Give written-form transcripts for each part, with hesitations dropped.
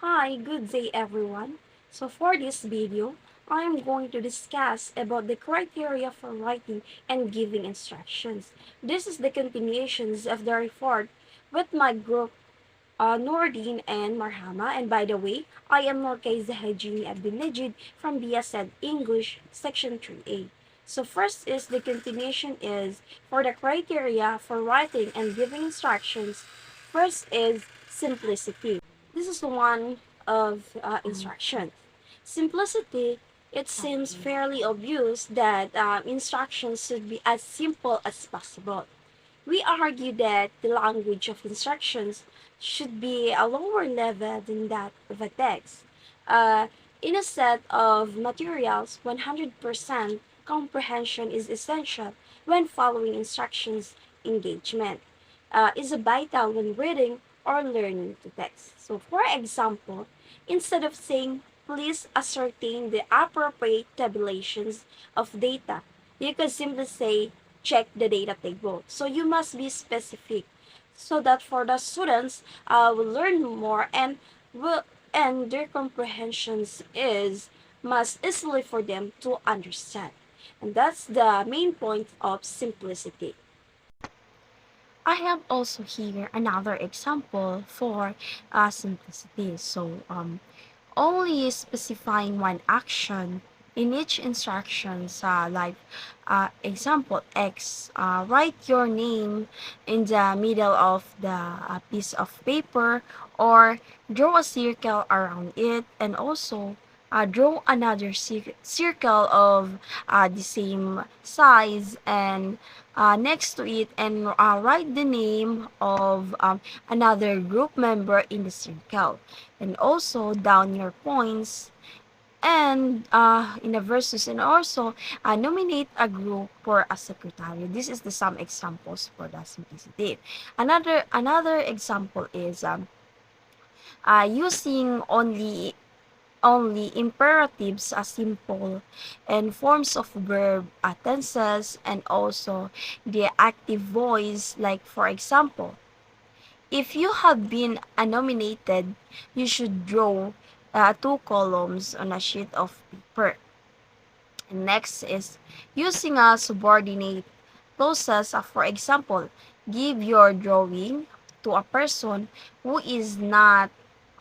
Hi, good day everyone. So for this video, I am going to discuss about the criteria for writing and giving instructions. This is the continuations of the report with my group Nordine and Marhama. And by the way, I am Norkay Zahajini Abdulnajid from BSED English Section 3A. So first is the continuation is for the criteria for writing and giving instructions. First is simplicity. This is one of instructions. Simplicity, it seems fairly obvious that instructions should be as simple as possible. We argue that the language of instructions should be a lower level than that of a text. Uh, in a set of materials, 100% comprehension is essential when following instructions. Engagement is vital when reading or learning to text. So, for example, instead of saying, please ascertain the appropriate tabulations of data, you could simply say, check the data table. So you must be specific so that for the students will learn more will and their comprehensions is must easily for them to understand. And that's the main point of simplicity. I have also here another example for simplicity. Only specifying one action in each instructions, like example X, write your name in the middle of the piece of paper or draw a circle around it, and also draw another circle of the same size and next to it, and write the name of another group member in the circle, and also down your points and in the verses, and also nominate a group for a secretary. This is the some examples for the simplicity. Another example is using only imperatives as simple and forms of verb, tenses, and also the active voice. Like for example, if you have been nominated, you should draw two columns on a sheet of paper. And next is using a subordinate clauses. For example, give your drawing to a person who is not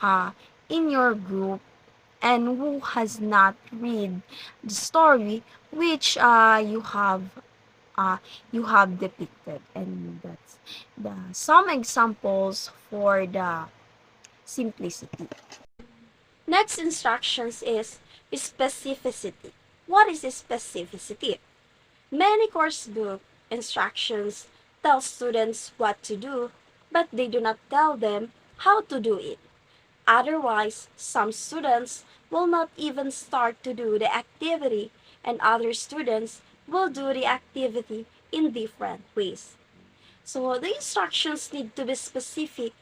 uh, in your group and who has not read the story which uh, you have depicted. And that's the some examples for the simplicity. Next instructions is specificity. What is specificity? Many course book instructions tell students what to do, but they do not tell them how to do it. Otherwise, some students will not even start to do the activity, and other students will do the activity in different ways. So the instructions need to be specific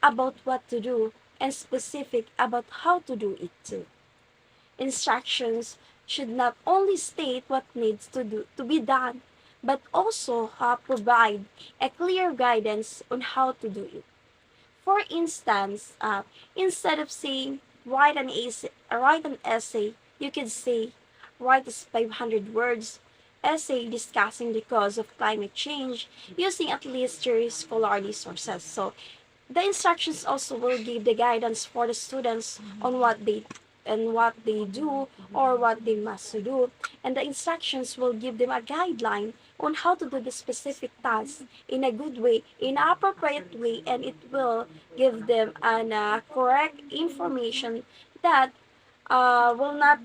about what to do and specific about how to do it too. Instructions should not only state what needs to be done, but also provide a clear guidance on how to do it. For instance, instead of saying write an essay, you could say write a 500 words essay discussing the cause of climate change using at least three scholarly sources. So the instructions also will give the guidance for the students on what they do or what they must do, and the instructions will give them a guideline on how to do the specific task in a good way, in an appropriate way, and it will give them an correct information that will not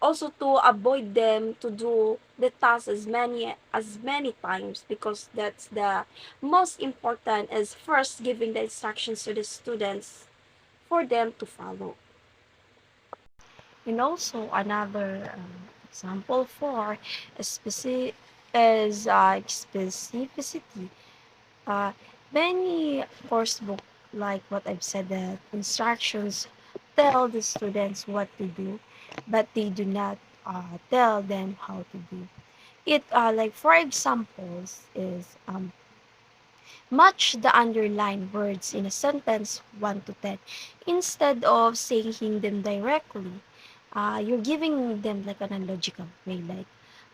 also to avoid them to do the task as many times, because that's the most important is first giving the instructions to the students for them to follow. And also another example for specific is specificity. Uh, Many course book, like what I've said, that instructions tell the students what to do, but they do not tell them how to do it. Like for examples is Match the underlined words in a sentence 1 to 10. Instead of saying them directly, you're giving them like an logical way, like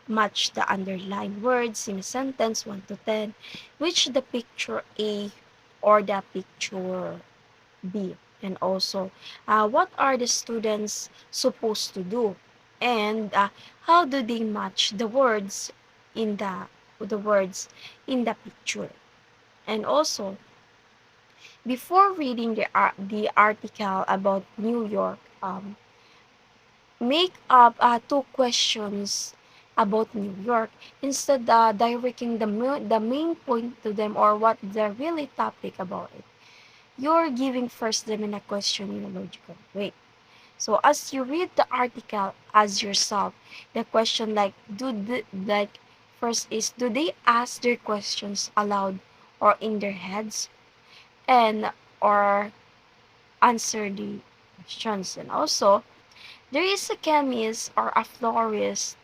match the underlined words in a sentence 1 to 10, which the picture A or the picture B. And also, what are the students supposed to do? And how do they match in the words in the picture? And also, before reading the article about New York, make up two questions about New York instead directing the main point to them or what the really topic about it. You're giving first them in a question in a logical way. So as you read the article, ask yourself the question like first is do they ask their questions aloud or in their heads and or answer the questions. And also, there is a chemist or a florist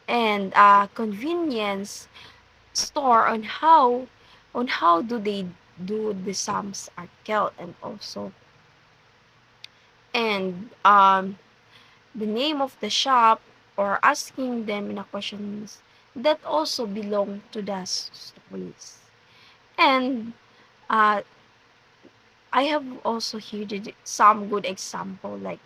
and a convenience store on how do they do the Sam's article and also and the name of the shop or asking them in a questions that also belong to the stories. And uh, I have also here some good example like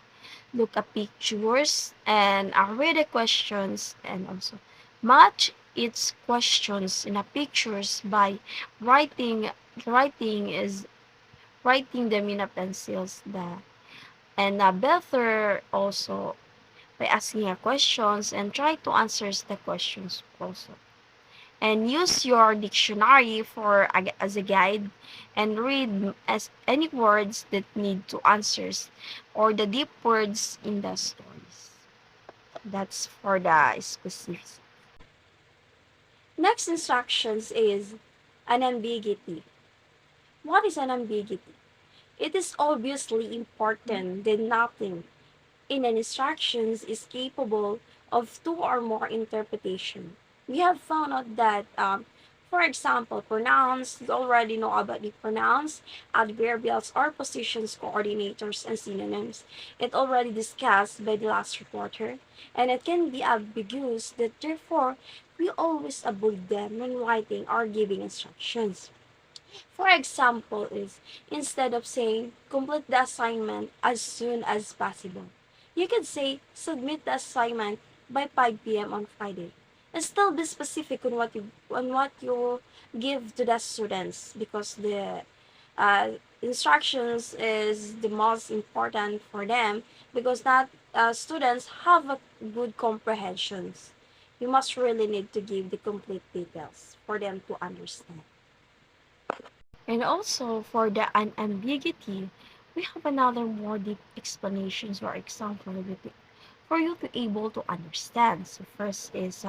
look at pictures and read the questions and also match its questions in a pictures by writing writing is writing them in a pencils and better also by asking a questions and try to answer the questions also and use your dictionary as a guide and read as any words that need to answers or the deep words in the stories. That's for the specifics. Next instructions is an ambiguity. What is an ambiguity? It is obviously important that nothing in an instructions is capable of two or more interpretation. We have found out that, for example, pronouns, you already know about the pronouns, adverbials, or positions, coordinators, and synonyms. It already discussed by the last reporter, and it can be ambiguous that therefore we always avoid them when writing or giving instructions. For example is, instead of saying, complete the assignment as soon as possible, you could say, submit the assignment by 5 p.m. on Friday. And still be specific on what you give to the students because the uh, instructions is the most important for them because that students have a good comprehensions. You must really need to give the complete details for them to understand. And also for the unambiguity, we have another more deep explanations or example for you to able to understand. So first is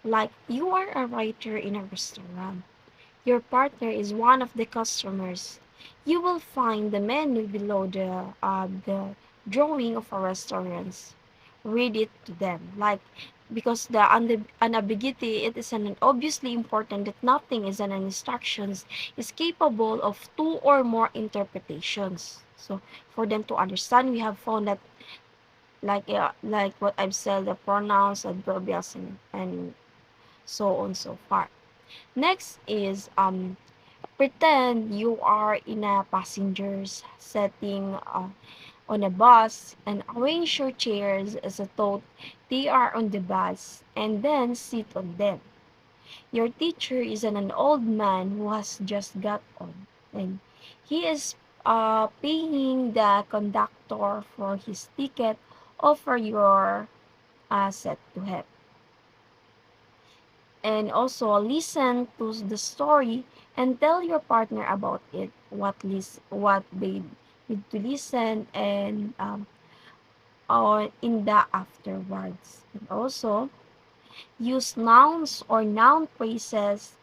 like you are a writer in a restaurant. Your partner is one of the customers. You will find the menu below the drawing of a restaurant. Read it to them. Like because the unambiguity it is an obviously important that nothing is an instructions is capable of two or more interpretations. So for them to understand, we have found that like what I've said, the pronouns, adverbials, and so on so far. Next is pretend you are in a passenger's setting on a bus and arrange your chairs as a though they are on the bus and then sit on them. Your teacher is an old man who has just got on and he is paying the conductor for his ticket over your set to him. And also listen to the story and tell your partner about it what they need to listen and or in the afterwards. And also use nouns or noun phrases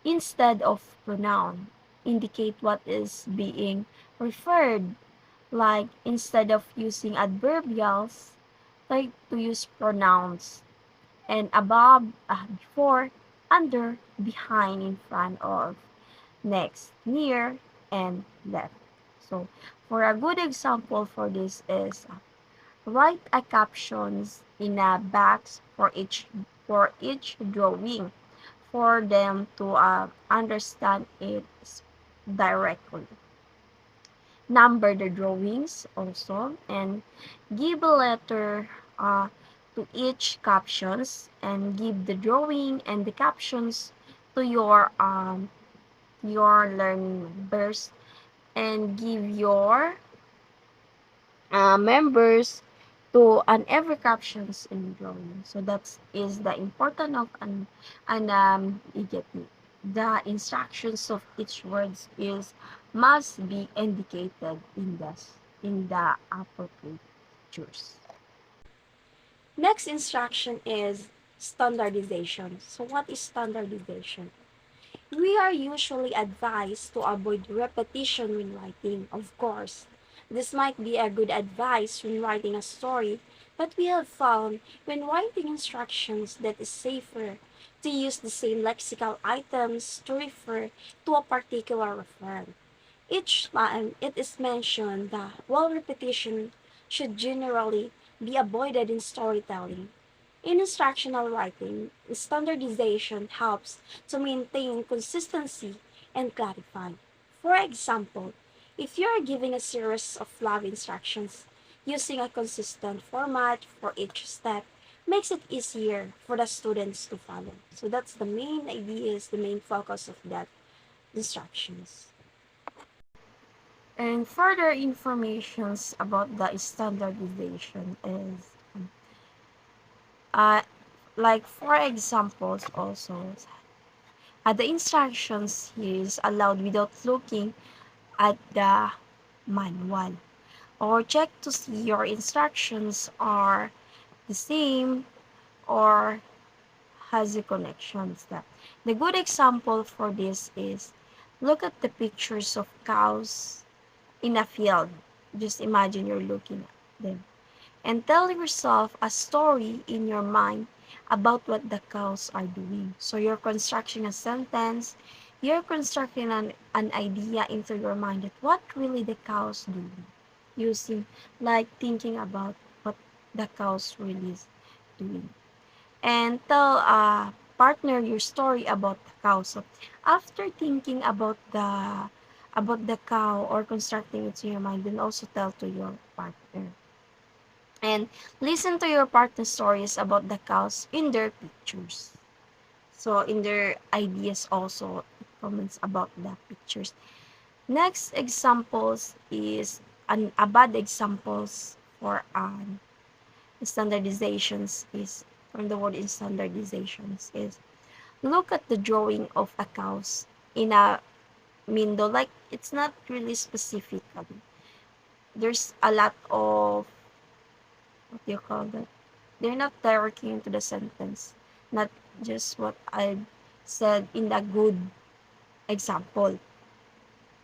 instead of pronoun indicate what is being referred, like instead of using adverbials try to use pronouns and above, before, under, behind, in front of. Next, near and left. So, for a good example for this is write a captions in a box for each drawing for them to understand it directly. Number the drawings also and give a letter to each captions and give the drawing and the captions to your learning members and give your members to an every captions in drawing. So that is the important of an EGT. The instructions of each words is must be indicated in the appropriate pictures. Next instruction is standardization. So what is standardization? We are usually advised to avoid repetition when writing, of course. This might be a good advice when writing a story, but we have found when writing instructions that it's safer to use the same lexical items to refer to a particular referent. Each time it is mentioned that while repetition should generally be avoided in storytelling, in instructional writing, standardization helps to maintain consistency and clarify. For example, if you are giving a series of love instructions, using a consistent format for each step makes it easier for the students to follow. So that's the main idea, is the main focus of that instructions. And further informations about the standardization is uh, like for examples also the instructions here is allowed without looking at the manual or check to see your instructions are the same or has a connection step. The good example for this is look at the pictures of cows in a field. Just imagine you're looking at them and tell yourself a story in your mind about what the cows are doing. So you're constructing a sentence, you're constructing an idea into your mind that what really the cows do. Using like thinking about what the cows really is doing. And tell a partner your story about the cow. So after thinking about the cow or constructing it in your mind, then also tell to your partner and listen to your partner's stories about the cows in their pictures. So in their ideas also comments about the pictures. Next examples is a bad examples for standardizations is from the word in standardizations is look at the drawing of a cows in a window like it's not really specifically. There's a lot of what do you call that? They're not directly into the sentence, not just what I said in the good example.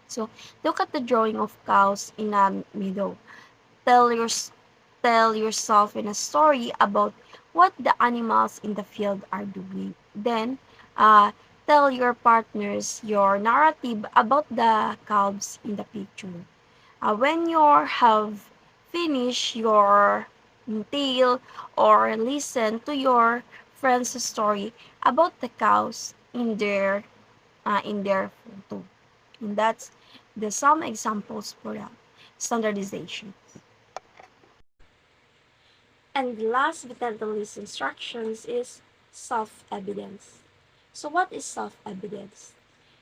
So look at the drawing of cows in a meadow. Tell your tell yourself in a story about what the animals in the field are doing. Then tell your partners your narrative about the calves in the picture. When you have finished your tale or listen to your friend's story about the cows in their photo. And that's the some examples for that standardization. And last but not the least instructions is self-evidence. So what is self-evidence?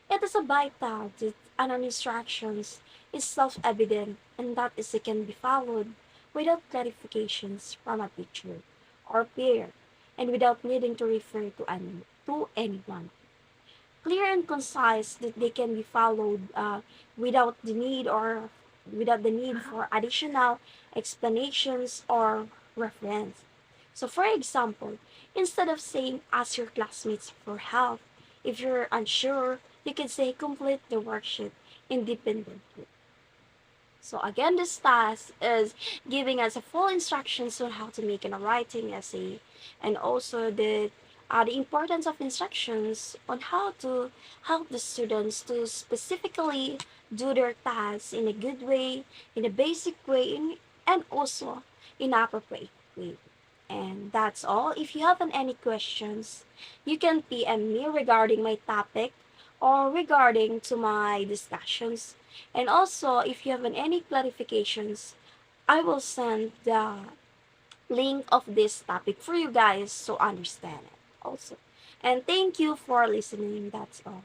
It is a vital that an instructions is self-evident and that is it can be followed without clarifications from a teacher or peer and without needing to refer to anyone. Clear and concise that they can be followed without the need or without the need for additional explanations or reference. So for example, instead of saying ask your classmates for help, if you're unsure, you can say complete the worksheet independently. So again, this task is giving us a full instructions on how to make a writing essay and also the the importance of instructions on how to help the students to specifically do their tasks in a good way, in a basic way, and also in appropriate way. And that's all. If you have any questions, you can PM me regarding my topic or regarding to my discussions. And also, if you have any clarifications, I will send the link of this topic for you guys to understand it also. And thank you for listening. That's all.